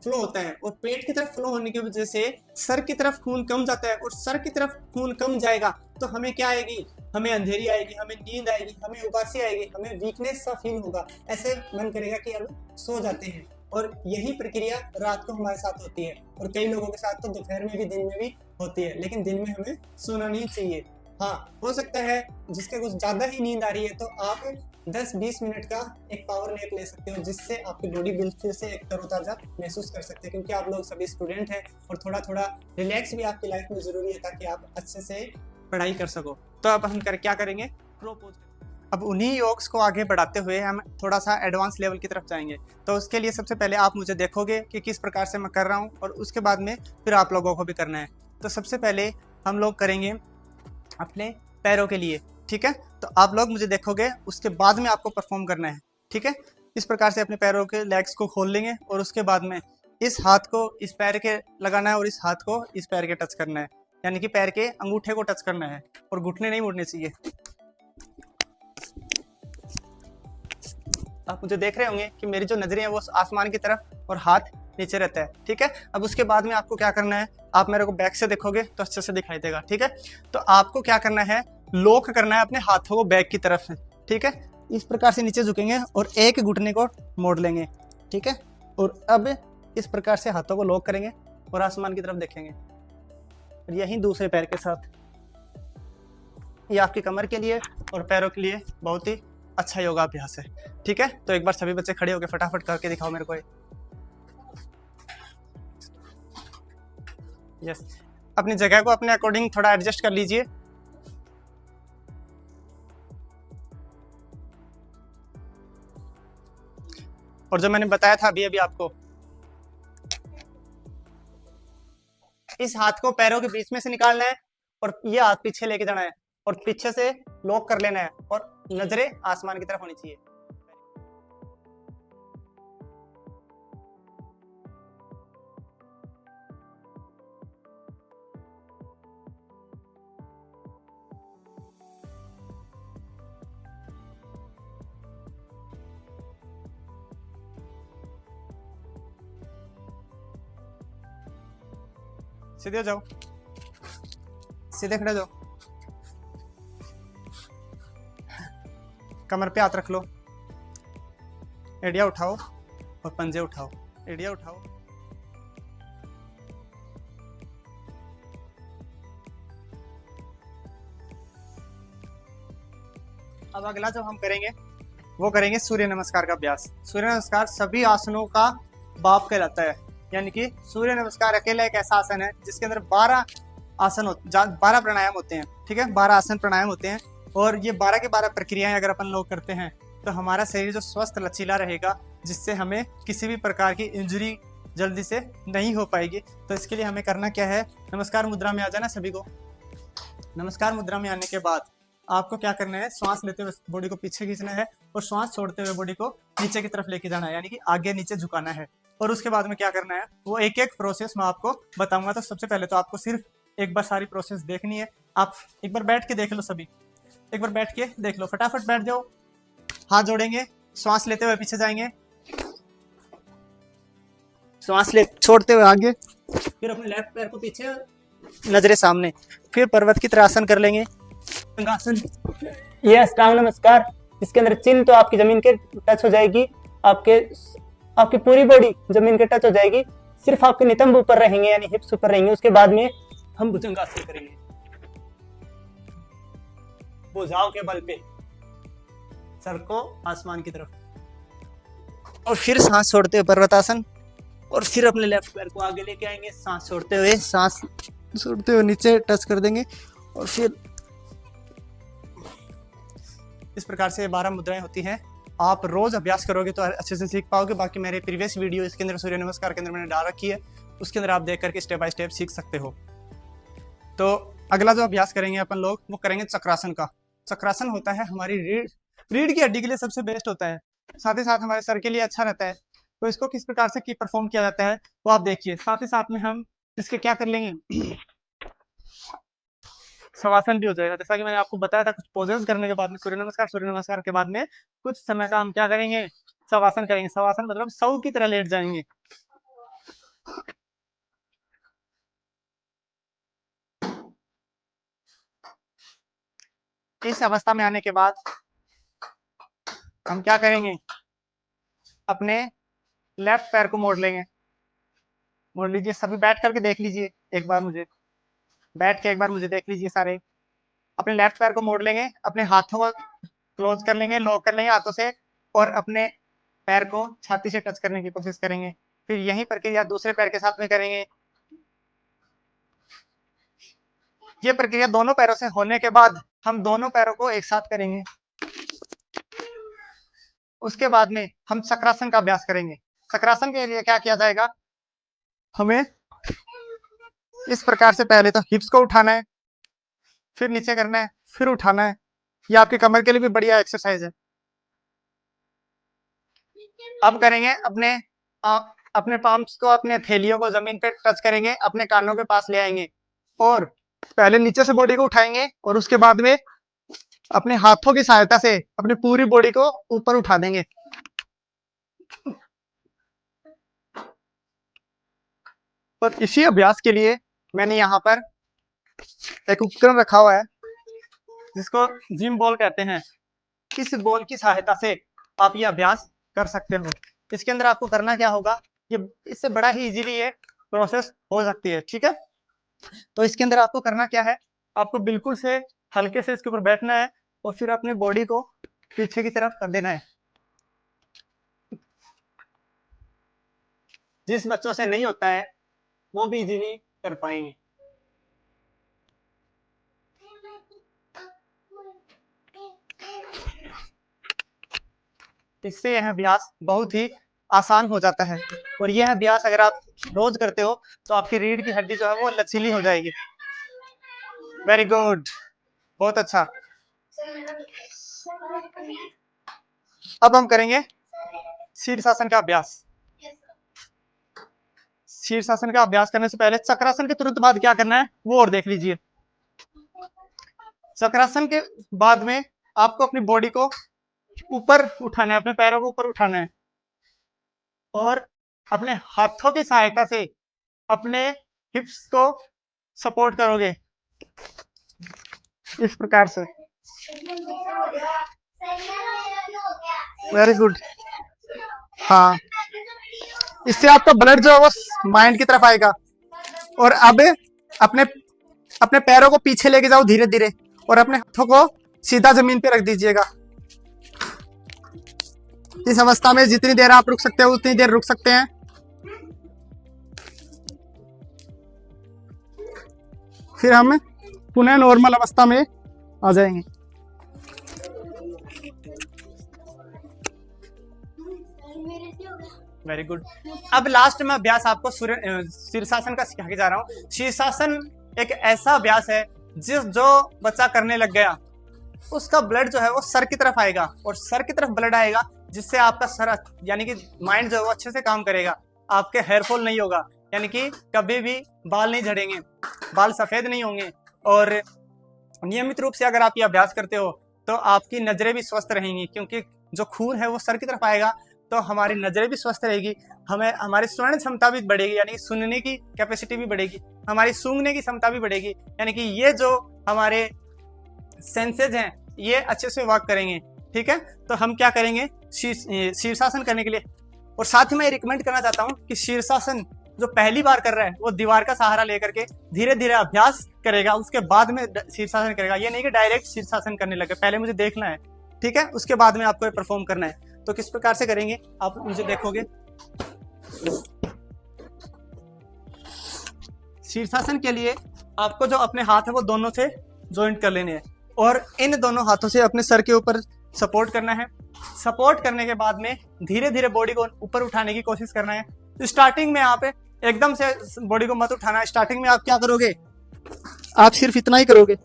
A: फ्लो होता है, और पेट की तरफ फ्लो होने की वजह से सर की तरफ खून कम जाता है, और सर की तरफ खून कम जाएगा तो हमें क्या आएगी, हमें अंधेरी आएगी, हमें नींद आएगी, हमें उबासी आएगी, हमें वीकनेस सा फील होगा, ऐसे मन करेगा कि अब सो जाते हैं। और यही प्रक्रिया रात को हमारे साथ होती है, और कई लोगों के साथ तो दोपहर में भी दिन में भी होती है, लेकिन दिन में हमें सोना नहीं चाहिए। हाँ, हो सकता है जिसके कुछ ज्यादा ही नींद आ रही है तो आप 10-20 मिनट का एक पावर नैप ले सकते हो, जिससे आपकी बॉडी बिल्कुल से एक तरोताजा महसूस कर सकते हैं, क्योंकि आप लोग सभी स्टूडेंट हैं और थोड़ा थोड़ा रिलैक्स भी आपकी लाइफ में जरूरी है ताकि आप अच्छे से पढ़ाई कर सको। तो अब हम क्या करेंगे, प्रोपोज। अब उन्हीं योग्स को आगे बढ़ाते हुए हम थोड़ा सा एडवांस लेवल की तरफ जाएंगे। तो उसके लिए सबसे पहले आप मुझे देखोगे कि किस प्रकार से मैं कर रहा हूँ, और उसके बाद में फिर आप लोगों को भी करना है। तो सबसे पहले हम लोग करेंगे अपने पैरों के लिए, ठीक है। तो आप लोग मुझे देखोगे, उसके बाद में आपको परफॉर्म करना है, ठीक है। इस प्रकार से अपने पैरों के लेग्स को खोल लेंगे, और उसके बाद में इस हाथ को इस पैर के लगाना है और इस हाथ को इस पैर के टच करना है, यानी कि पैर के अंगूठे को टच करना है, और घुटने नहीं मुड़ने चाहिए। आप मुझे देख रहे होंगे कि मेरी जो नजरें हैं वो आसमान की तरफ और हाथ नीचे रहता है, ठीक है। अब उसके बाद में आपको क्या करना है, आप मेरे को बैक से देखोगे तो अच्छे से दिखाई देगा, ठीक है। तो आपको क्या करना है, लॉक करना है अपने हाथों को बैक की तरफ से, ठीक है। इस प्रकार से नीचे झुकेंगे और एक घुटने को मोड़ लेंगे, ठीक है। और अब इस प्रकार से हाथों को लॉक करेंगे और आसमान की तरफ देखेंगे, और यही दूसरे पैर के साथ। ये आपकी कमर के लिए और पैरों के लिए बहुत ही अच्छा योगाभ्यास है, ठीक है। तो एक बार सभी बच्चे खड़े होकर फटाफट करके दिखाओ मेरे को। यस, अपनी जगह को अपने अकॉर्डिंग थोड़ा एडजस्ट कर लीजिए। और जो मैंने बताया था अभी अभी आपको, इस हाथ को पैरों के बीच में से निकालना है और ये हाथ पीछे लेके जाना है और पीछे से लॉक कर लेना है, और नजरें आसमान की तरफ होनी चाहिए। सीधे हो जाओ, सीधे खड़े जाओ, कमर पे हाथ रख लो, एड़िया उठाओ और पंजे उठाओ, एड़िया उठाओ। अब अगला जो हम करेंगे वो करेंगे सूर्य नमस्कार का अभ्यास। सूर्य नमस्कार सभी आसनों का बाप कहलाता है, यानी कि सूर्य नमस्कार अकेला एक ऐसा आसन है जिसके अंदर 12 प्राणायाम होते हैं, ठीक है। 12 आसन प्राणायाम होते हैं, और ये 12 के 12 प्रक्रियाएं अगर अपन लोग करते हैं तो हमारा शरीर जो स्वस्थ लचीला रहेगा, जिससे हमें किसी भी प्रकार की इंजरी जल्दी से नहीं हो पाएगी। तो इसके लिए हमें करना क्या है, नमस्कार मुद्रा में आ जाना सभी को। नमस्कार मुद्रा में आने के बाद आपको क्या करना है, श्वास लेते हुए बॉडी को पीछे खींचना है और श्वास छोड़ते हुए बॉडी को नीचे की तरफ लेके जाना है, यानी कि आगे नीचे झुकाना है। और उसके बाद में क्या करना है वो एक एक प्रोसेस मैं आपको बताऊंगा। तो सबसे पहले तो आपको सिर्फ एक बार सारी प्रोसेस देखनी है। आप एक बार बैठ के देख लो, सभी एक बार बैठ के देख लो, फटाफट बैठ जाओ। हाथ जोड़ेंगे, श्वास लेते हुए पीछे जाएंगे, श्वास ले छोड़ते हुए आगे, फिर अपने लेफ्ट पैर को पीछे, नजरें सामने, फिर पर्वत की तरह आसन कर लेंगे, आसन। ये अष्टांग नमस्कार, इसके अंदर चिन्ह तो आपकी जमीन के टच हो जाएगी, आपकी पूरी बॉडी जमीन के टच हो जाएगी, सिर्फ आपके नितंब ऊपर रहेंगे यानी हिप्स ऊपर रहेंगे। उसके बाद में हम भुजंगासन करेंगे, भुजाओं के बल पे सर को आसमान की तरफ, और फिर सांस छोड़ते हुए पर्वतासन, और फिर अपने लेफ्ट पैर को आगे लेके आएंगे, सांस छोड़ते हुए नीचे टच कर देंगे, और फिर इस प्रकार से 12 मुद्राएं होती हैं। आप रोज अभ्यास करोगे तो अच्छे से सीख पाओगे। बाकी मेरे प्रीवियस वीडियो इसके अंदर सूर्य नमस्कार के अंदर मैंने डाल रखी है, उसके अंदर आप देख करके स्टेप बाय स्टेप सीख सकते हो। तो अगला जो अभ्यास करेंगे अपन लोग वो करेंगे चक्रासन का। चक्रासन होता है हमारी रीढ़ की हड्डी के लिए सबसे बेस्ट होता है, साथ ही साथ हमारे सर के लिए अच्छा रहता है। तो इसको किस प्रकार से की परफॉर्म किया जाता है वो आप देखिए। साथ ही साथ में हम इसके क्या कर लेंगे, शवासन भी हो जाएगा। जैसा कि मैंने आपको बताया था, कुछ पोजेस करने के बाद में सूर्य नमस्कार के बाद में कुछ समय का हम क्या करेंगे, शवासन करेंगे। शवासन मतलब सौ की तरह लेट जाएंगे। इस अवस्था में आने के बाद हम क्या करेंगे, अपने लेफ्ट पैर को मोड़ लेंगे। मोड़ लीजिए, सभी बैठ करके देख लीजिए, एक बार मुझे बैठ के एक बार मुझे देख लीजिए सारे। अपने लेफ्ट पैर को मोड़ लेंगे, अपने हाथों को क्लोज कर लेंगे, लॉक कर लेंगे हाथों से, और अपने पैर को छाती से टच करने की कोशिश करेंगे। फिर यही प्रक्रिया दूसरे पैर के साथ में करेंगे। ये प्रक्रिया दोनों पैरों से होने के बाद हम दोनों पैरों को एक साथ करेंगे। उसके बाद में हम चक्रासन का अभ्यास करेंगे। चक्रासन के लिए क्या किया जाएगा, हमें इस प्रकार से पहले तो हिप्स को उठाना है, फिर नीचे करना है, फिर उठाना है। ये आपके कमर के लिए भी बढ़िया एक्सरसाइज है। अब करेंगे अपने पाम्स को, अपने थैलियों को जमीन पे टच करेंगे, अपने कानों के पास ले आएंगे, और पहले नीचे से बॉडी को उठाएंगे, और उसके बाद में अपने हाथों की सहायता से अपनी पूरी बॉडी को ऊपर उठा देंगे। और इसी अभ्यास के लिए मैंने यहाँ पर एक उपकरण रखा हुआ है जिसको जिम बॉल कहते हैं। इस बॉल की सहायता से आप ये अभ्यास कर सकते हो। इसके अंदर आपको करना क्या होगा, ये इससे बड़ा ही इजीली ये प्रोसेस हो सकती है, ठीक है। तो इसके अंदर आपको करना क्या है, आपको बिल्कुल से हल्के से इसके ऊपर बैठना है, और फिर अपने बॉडी को पीछे की तरफ कर देना है। जिस बच्चों से नहीं होता है वो भी इजीली कर पाएंगे। इससे यह अभ्यास बहुत ही आसान हो जाता है, और यह अभ्यास अगर आप रोज करते हो तो आपकी रीढ़ की हड्डी जो है वो लचीली हो जाएगी। वेरी गुड, बहुत अच्छा। अब हम करेंगे शीर्षासन का अभ्यास। शीर्षासन का अभ्यास करने से पहले चक्रासन के तुरंत बाद क्या करना है वो और देख लीजिए। चक्रासन के बाद में आपको अपनी बॉडी को ऊपर उठाना है, अपने पैरों को ऊपर उठाना है, और अपने हाथों की सहायता से अपने हिप्स को सपोर्ट करोगे इस प्रकार से। Very good. हाँ, इससे आपका ब्लड जो है वो माइंड की तरफ आएगा। और अब अपने अपने पैरों को पीछे लेके जाओ धीरे धीरे, और अपने हाथों को सीधा जमीन पे रख दीजिएगा। इस अवस्था में जितनी देर आप रुक सकते हो उतनी देर रुक सकते हैं। फिर हम पुनः नॉर्मल अवस्था में आ जाएंगे। Very good. अब लास्ट में अभ्यास आपको शीर्षासन का सिखा के जा रहा हूँ। शीर्षासन एक ऐसा अभ्यास है जो बच्चा करने लग गया उसका ब्लड जो है वो सर की तरफ आएगा, और सर की तरफ ब्लड आएगा जिससे आपका सर यानी कि माइंड जो है वो अच्छे से काम करेगा, आपके हेयर फॉल नहीं होगा। यानी कि कभी भी बाल नहीं झड़ेंगे, बाल सफेद नहीं होंगे। और नियमित रूप से अगर आप ये अभ्यास करते हो तो आपकी नजरें भी स्वस्थ रहेंगी, क्योंकि जो खून है वो सर की तरफ आएगा तो हमारी नजरें भी स्वस्थ रहेगी, हमें हमारी श्रवण क्षमता भी बढ़ेगी, यानी कि सुनने की कैपेसिटी भी बढ़ेगी, हमारी सूंघने की क्षमता भी बढ़ेगी, यानी कि ये जो हमारे सेंसेज हैं ये अच्छे से वर्क करेंगे। ठीक है, तो हम क्या करेंगे, शीर्षासन करने के लिए। और साथ ही मैं रिकमेंड करना चाहता हूँ कि शीर्षासन जो पहली बार कर रहा है वो दीवार का सहारा लेकर के धीरे धीरे अभ्यास करेगा, उसके बाद में शीर्षासन करेगा। ये नहीं कि डायरेक्ट शीर्षासन करने लगे, पहले मुझे देखना है, ठीक है, उसके बाद में आपको परफॉर्म करना है। तो किस प्रकार से करेंगे आप मुझे देखोगे। शीर्षासन के लिए आपको जो अपने हाथ है वो दोनों से ज्वाइंट कर लेने हैं और इन दोनों हाथों से अपने सर के ऊपर सपोर्ट करना है। सपोर्ट करने के बाद में धीरे धीरे बॉडी को ऊपर उठाने की कोशिश करना है। तो स्टार्टिंग में आप एकदम से बॉडी को मत उठाना। स्टार्टिंग में आप क्या करोगे, आप सिर्फ इतना ही करोगे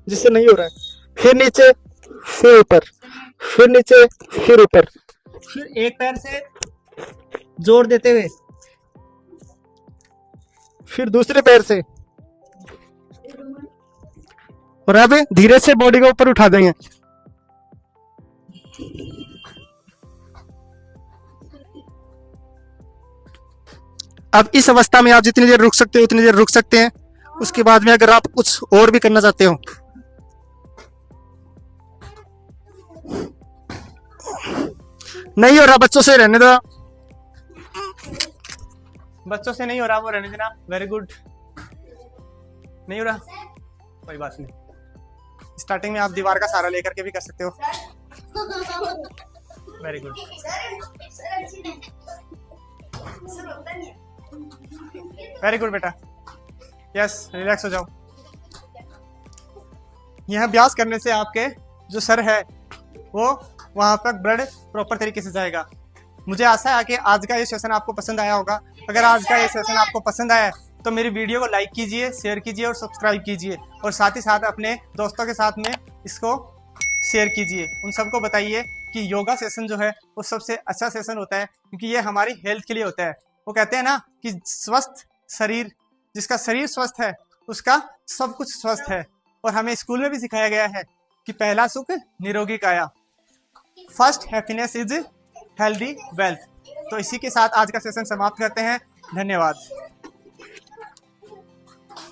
A: जिससे नहीं हो रहा है, फिर नीचे, फिर ऊपर, फिर नीचे, फिर ऊपर, फिर एक पैर से जोर देते हुए, फिर दूसरे पैर से, और अब धीरे से बॉडी को ऊपर उठा देंगे। अब इस अवस्था में आप जितनी देर रुक सकते हो उतनी देर रुक सकते हैं। उसके बाद में अगर आप कुछ और भी करना चाहते हो, नहीं हो रहा बच्चों से रहने दो, बच्चों से नहीं हो रहा वो रहने देना। वेरी गुड, नहीं हो रहा कोई बात नहीं। स्टार्टिंग में आप दीवार का सहारा लेकर के भी कर सकते हो। वेरी गुड, वेरी गुड बेटा, यस, रिलैक्स हो जाओ। यह अभ्यास करने से आपके जो सर है वो वहां पर ब्लड प्रॉपर तरीके से जाएगा। मुझे आशा है कि आज का ये सेशन आपको पसंद आया होगा। अगर आज का ये सेशन आपको पसंद आया तो मेरी वीडियो को लाइक कीजिए, शेयर कीजिए और सब्सक्राइब कीजिए, और साथ ही साथ अपने दोस्तों के साथ में इसको शेयर कीजिए। उन सबको बताइए कि योगा सेशन जो है वो सबसे अच्छा सेशन होता है, क्योंकि ये हमारी हेल्थ के लिए होता है। वो कहते हैं ना कि स्वस्थ शरीर, जिसका शरीर स्वस्थ है उसका सब कुछ स्वस्थ है। और हमें स्कूल में भी सिखाया गया है कि पहला सुख निरोगी काया, first happiness is healthy wealth. तो इसी के साथ आज का सेशन समाप्त करते हैं। धन्यवाद।